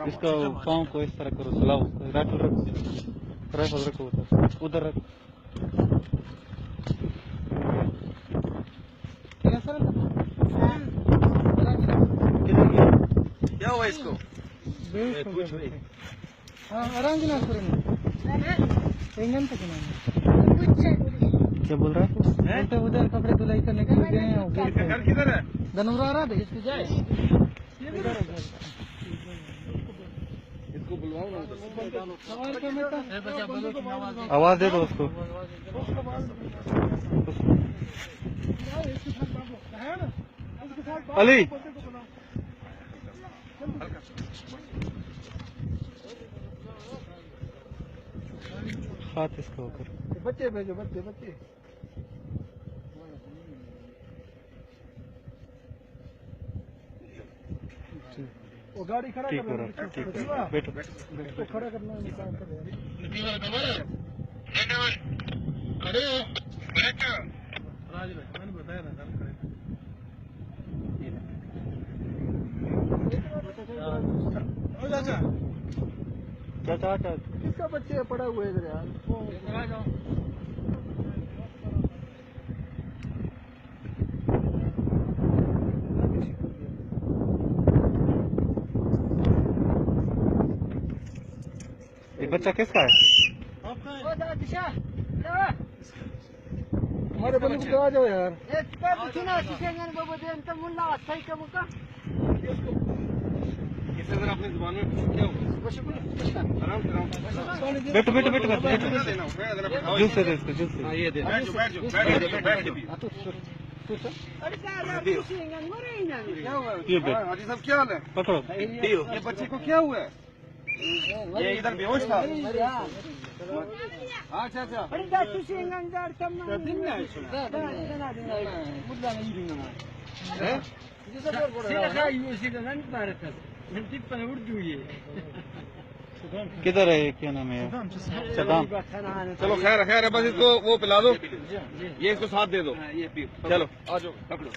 इसका पाँव को इस तरह करो, चलाओ, राइफल रखो, राइफल रखो उधर रखो। क्या हुआ इसको? कुछ नहीं। आराम से क्या बोल रहा है? बोलते उधर कपड़े धुलाई करने के लिए गए हैं। घर किधर है? धनुरा आ रहा है, इसको जाए, इसको बुलवाओ ना। आवाज दे दो उसको। अली हाथ इसका होकर बच्चे भेजो, बच्चे बच्चे। वो गाड़ी खड़ा ठीक हो रहा है, ठीक है, बैठो तो खड़ा करना है, खड़े हो राज भाई मैंने बताया ना चाचा चाचा चाचा किसका बच्चे पड़ा हुआ है इधर यार? ये बच्चा किसका है? हमारे बंदे को आ जाओ यार। अपनी जुबान में क्या हुआ? आराम से बैठो बैठो बैठो बैठो, जूस दे दो इसको, जूस दे। ये दे। बैठ ये बैठ, हाजी साहब क्या हाल है? पकड़ो। ये बच्चे को क्या हुआ है? ये इधर बेहोश था। अच्छा अच्छा। किधर है, क्या नाम है? सदाम। चलो खैर खैर है, बस इसको वो पिला दो, ये इसको साथ दे दो। चलो आ जाओ, पकड़ो।